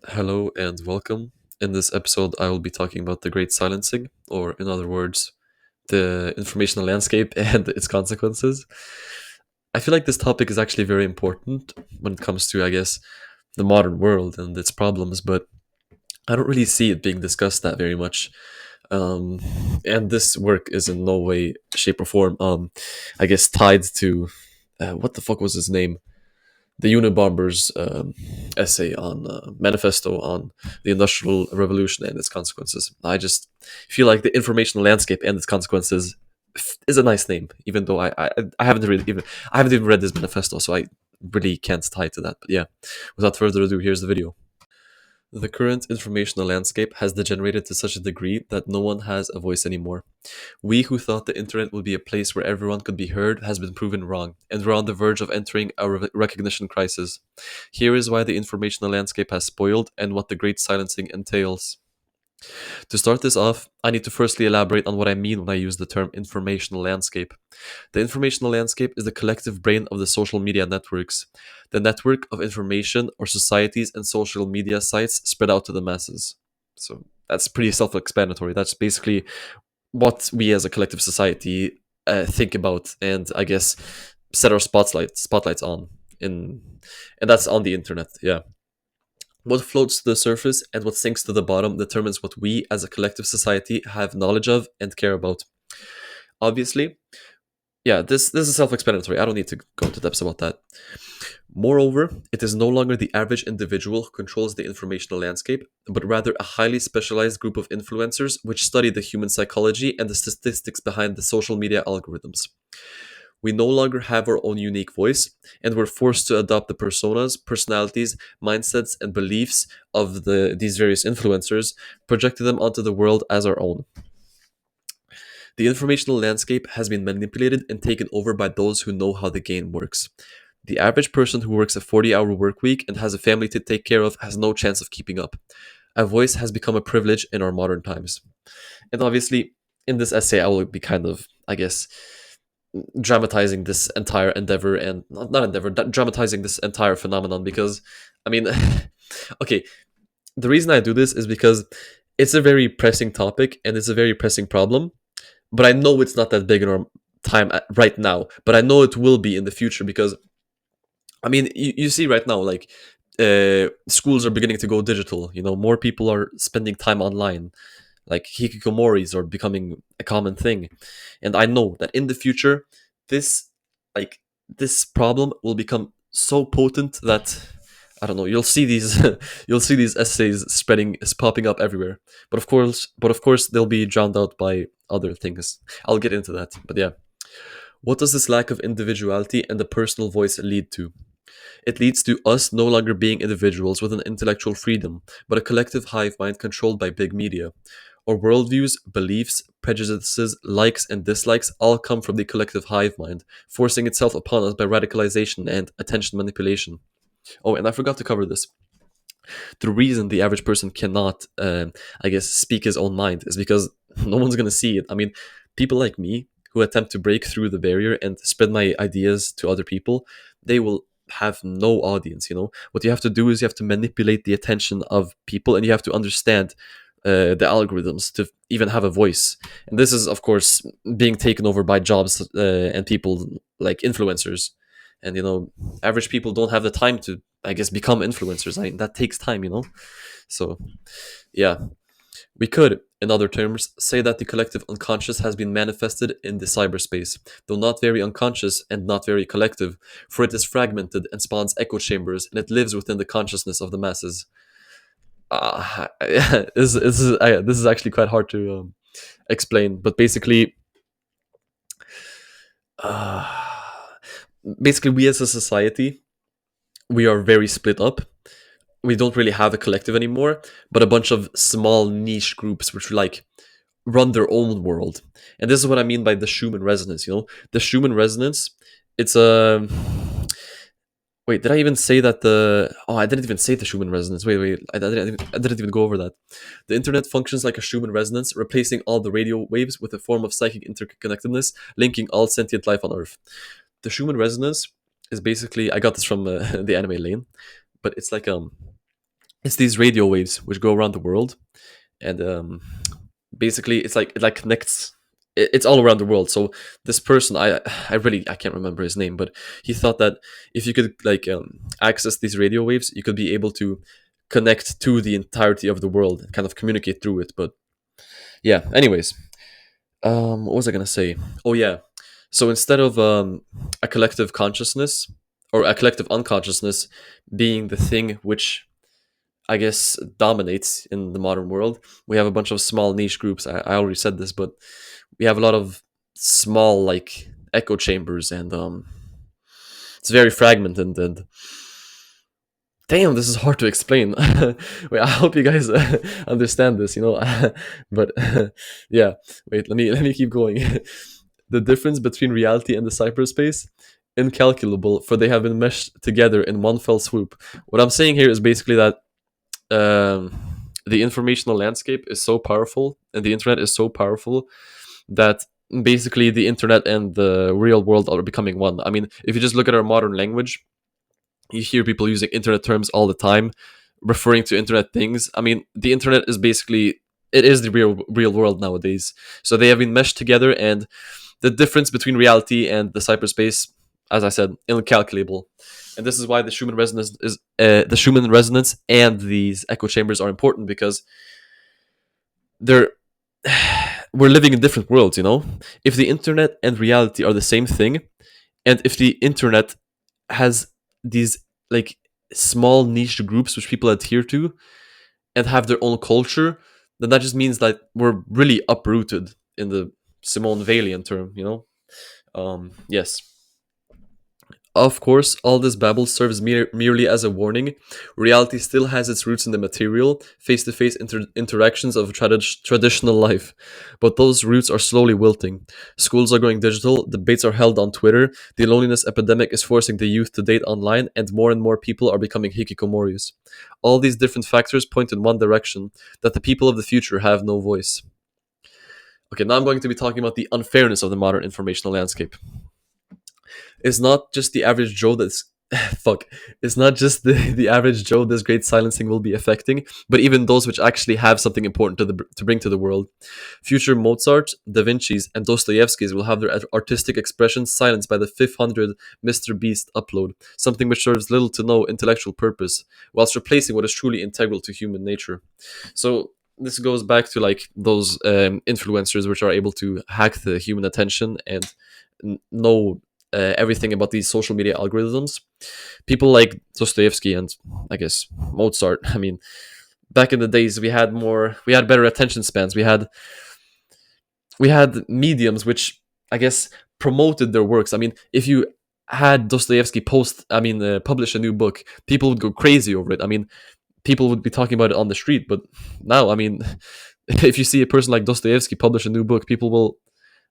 Hello and welcome. In this episode, I will be talking about the great silencing, or in other words, the informational landscape and its consequences. I feel like this topic is actually very important when it comes to, I guess, the modern world and its problems, but I don't really see it being discussed that very much. Um, and this work is in no way, shape, or form, I guess, tied to what the fuck was his name? The Unabomber's essay on manifesto on the Industrial Revolution and its consequences. I just feel like the informational landscape and its consequences is a nice name, even though I haven't really even I haven't even read this manifesto, so I really can't tie to that. But yeah, without further ado, here's the video. The current informational landscape has degenerated to such a degree that no one has a voice anymore. We who thought the internet would be a place where everyone could be heard has been proven wrong, and we're on the verge of entering a recognition crisis. Here is why the informational landscape has spoiled and what the great silencing entails. To start this off, I need to firstly elaborate on what I mean when I use the term informational landscape. The informational landscape is the collective brain of the social media networks, the network of information or societies and social media sites spread out to the masses. So that's pretty self explanatory. That's basically what we as a collective society think about and I guess set our spotlights on in and that's on the internet. Yeah, what floats to the surface and what sinks to the bottom determines what we as a collective society have knowledge of and care about. Obviously, yeah, this is self-explanatory. I don't need to go into depths about that. Moreover, it is no longer the average individual who controls the informational landscape, but rather a highly specialized group of influencers which study the human psychology and the statistics behind the social media algorithms. We no longer have our own unique voice, and we're forced to adopt the personas, personalities, mindsets, and beliefs of these various influencers, projecting them onto the world as our own. The informational landscape has been manipulated and taken over by those who know how the game works. The average person who works a 40-hour work week and has a family to take care of has no chance of keeping up. A voice has become a privilege in our modern times. And obviously, in this essay, I will be kind of, I guess, dramatizing this entire endeavor and not endeavor, dramatizing this entire phenomenon because, I mean, okay, the reason I do this is because it's a very pressing topic and it's a very pressing problem, but I know it's not that big in our time right now, but I know it will be in the future because, I mean, you see right now, like, schools are beginning to go digital. You know, more people are spending time online. Like hikikomoris are becoming a common thing, and I know that in the future, this like this problem will become so potent that I don't know. You'll see these, you'll see these essays spreading, is popping up everywhere. But of course, they'll be drowned out by other things. I'll get into that. But yeah, what does this lack of individuality and the personal voice lead to? It leads to us no longer being individuals with an intellectual freedom, but a collective hive mind controlled by big media. Our worldviews, beliefs, prejudices, likes, and dislikes all come from the collective hive mind, forcing itself upon us by radicalization and attention manipulation. Oh, and I forgot to cover this. The reason the average person cannot, I guess, speak his own mind is because no one's going to see it. I mean, people like me who attempt to break through the barrier and spread my ideas to other people, they will have no audience. You know, what you have to do is you have to manipulate the attention of people and you have to understand the algorithms to even have a voice. And this is, of course, being taken over by jobs and people like influencers. And, you know, average people don't have the time to, I guess, become influencers. That takes time, you know? So, yeah, we could, in other terms, say that the collective unconscious has been manifested in the cyberspace, though not very unconscious and not very collective, for it is fragmented and spawns echo chambers, and it lives within the consciousness of the masses. This is actually quite hard to explain, but uh, basically, we as a society, we are very split up. We don't really have a collective anymore, but a bunch of small niche groups which like run their own world. And this is what I mean by the Schumann resonance. You know, the Schumann resonance. It's a wait. Did I even say that the? Oh, I didn't even say the Schumann resonance. Wait. I didn't even go over that. The internet functions like a Schumann resonance, replacing all the radio waves with a form of psychic interconnectedness, linking all sentient life on Earth. The Schumann resonance is basically, I got this from the anime Lane, but It's these radio waves which go around the world, and basically it connects. It's all around the world. So this person, I can't remember his name, but he thought that if you could access these radio waves, you could be able to connect to the entirety of the world and kind of communicate through it. But yeah, anyways, what was I gonna say? Oh yeah, so instead of a collective consciousness or a collective unconsciousness being the thing which I guess dominates in the modern world, we have a bunch of small niche groups. I already said this, but we have a lot of small like echo chambers, and it's very fragmented. And damn, this is hard to explain. Wait, I hope you guys understand this, but yeah, wait, let me keep going. The difference between reality and the cyberspace, incalculable, for they have been meshed together in one fell swoop. What I'm saying here is basically that um, the informational landscape is so powerful and the internet is so powerful that basically the internet and the real world are becoming one. I mean, if you just look at our modern language, you hear people using internet terms all the time, referring to internet things. I mean, the internet is basically, it is the real world nowadays. So they have been meshed together, and the difference between reality and the cyberspace, as I said, incalculable. And this is why the Schumann resonance and these echo chambers are important, because they're we're living in different worlds. If the internet and reality are the same thing, and if the internet has these like small niche groups which people adhere to and have their own culture, then that just means that we're really uprooted in the Simone Veilian term. Yes. Of course, all this babble serves merely as a warning. Reality still has its roots in the material, face to face interactions of traditional life. But those roots are slowly wilting. Schools are going digital, debates are held on Twitter, the loneliness epidemic is forcing the youth to date online, and more people are becoming hikikomoris. All these different factors point in one direction, that the people of the future have no voice. Okay, now I'm going to be talking about the unfairness of the modern informational landscape. It's not just the average Joe that's fuck. It's not just the average Joe this great silencing will be affecting, but even those which actually have something important to bring to the world. Future Mozart, Da Vinci's, and Dostoevsky's will have their artistic expressions silenced by the 500 Mr. Beast upload, something which serves little to no intellectual purpose, whilst replacing what is truly integral to human nature. So this goes back to like those influencers which are able to hack the human attention and know everything about these social media algorithms. People like Dostoevsky and I guess Mozart. I mean, back in the days, we had better attention spans. We had mediums which I guess promoted their works. I mean, if you had Dostoevsky publish a new book, people would go crazy over it. I mean, people would be talking about it on the street. But now, I mean, if you see a person like Dostoevsky publish a new book, people will,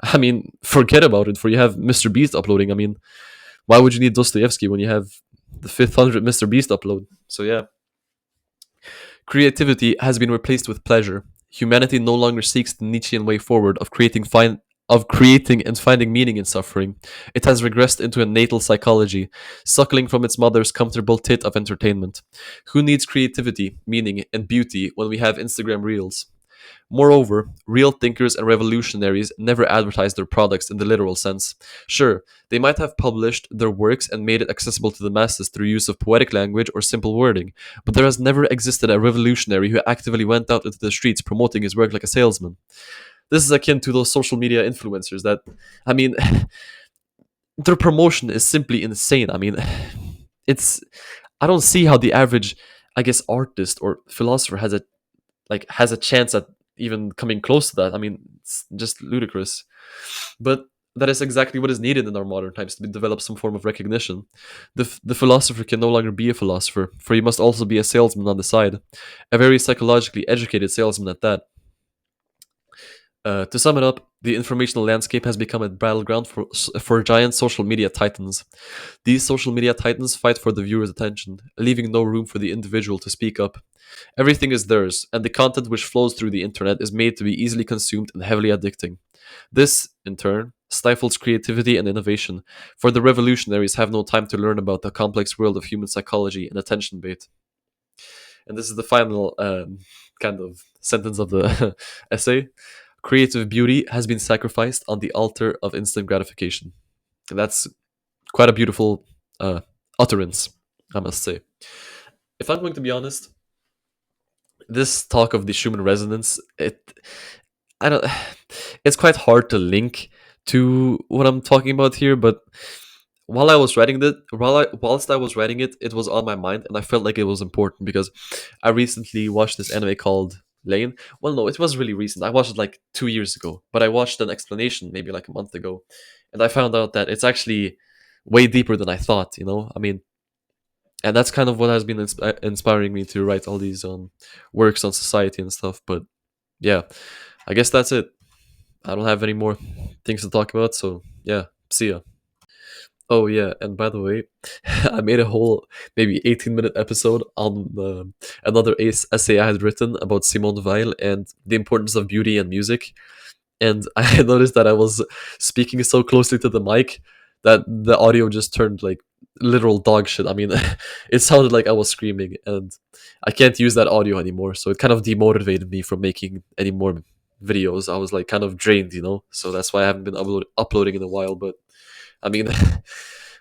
I mean, forget about it. For you have Mr. Beast uploading. I mean, why would you need Dostoevsky when you have the 500 Mr. Beast upload? So yeah, creativity has been replaced with pleasure. Humanity no longer seeks the Nietzschean way forward of creating and finding meaning in suffering. It has regressed into a natal psychology, suckling from its mother's comfortable tit of entertainment. Who needs creativity, meaning, and beauty when we have Instagram Reels? Moreover, real thinkers and revolutionaries never advertised their products in the literal sense. Sure, they might have published their works and made it accessible to the masses through use of poetic language or simple wording, but there has never existed a revolutionary who actively went out into the streets promoting his work like a salesman. This is akin to those social media influencers that, I mean, their promotion is simply insane. I mean, it's I don't see how the average, I guess, artist or philosopher has a chance at even coming close to that. I mean, it's just ludicrous. But that is exactly what is needed in our modern times to develop some form of recognition. The philosopher can no longer be a philosopher, for he must also be a salesman on the side, a very psychologically educated salesman at that. To sum it up, the informational landscape has become a battleground for giant social media titans. These social media titans fight for the viewer's attention, leaving no room for the individual to speak up. Everything is theirs, and the content which flows through the internet is made to be easily consumed and heavily addicting. This, in turn, stifles creativity and innovation, for the revolutionaries have no time to learn about the complex world of human psychology and attention bait. And this is the final kind of sentence of the essay. Creative beauty has been sacrificed on the altar of instant gratification. And that's quite a beautiful uh, utterance, I must say. If I'm going to be honest, this talk of the Schumann resonance, I don't, it's quite hard to link to what I'm talking about here, but whilst I was writing it, it was on my mind, and I felt like it was important because I recently watched this anime called Lane. Well, no, it was really recent. I watched it like 2 years ago, but I watched an explanation maybe like a month ago, and I found out that it's actually way deeper than I thought. I mean, and that's kind of what has been inspiring me to write all these works on society and stuff. But yeah, I guess that's it. I don't have any more things to talk about, so yeah, see ya. Oh yeah, and by the way, I made a whole maybe 18-minute episode on another essay I had written about Simone Weil and the importance of beauty and music. And I noticed that I was speaking so closely to the mic that the audio just turned like literal dog shit. I mean, it sounded like I was screaming, and I can't use that audio anymore. So it kind of demotivated me from making any more videos. I was like kind of drained. So that's why I haven't been uploading in a while. But I mean,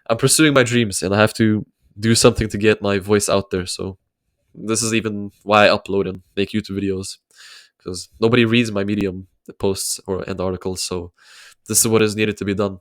I'm pursuing my dreams, and I have to do something to get my voice out there. So this is even why I upload and make YouTube videos, because nobody reads my Medium posts or and articles. So this is what is needed to be done.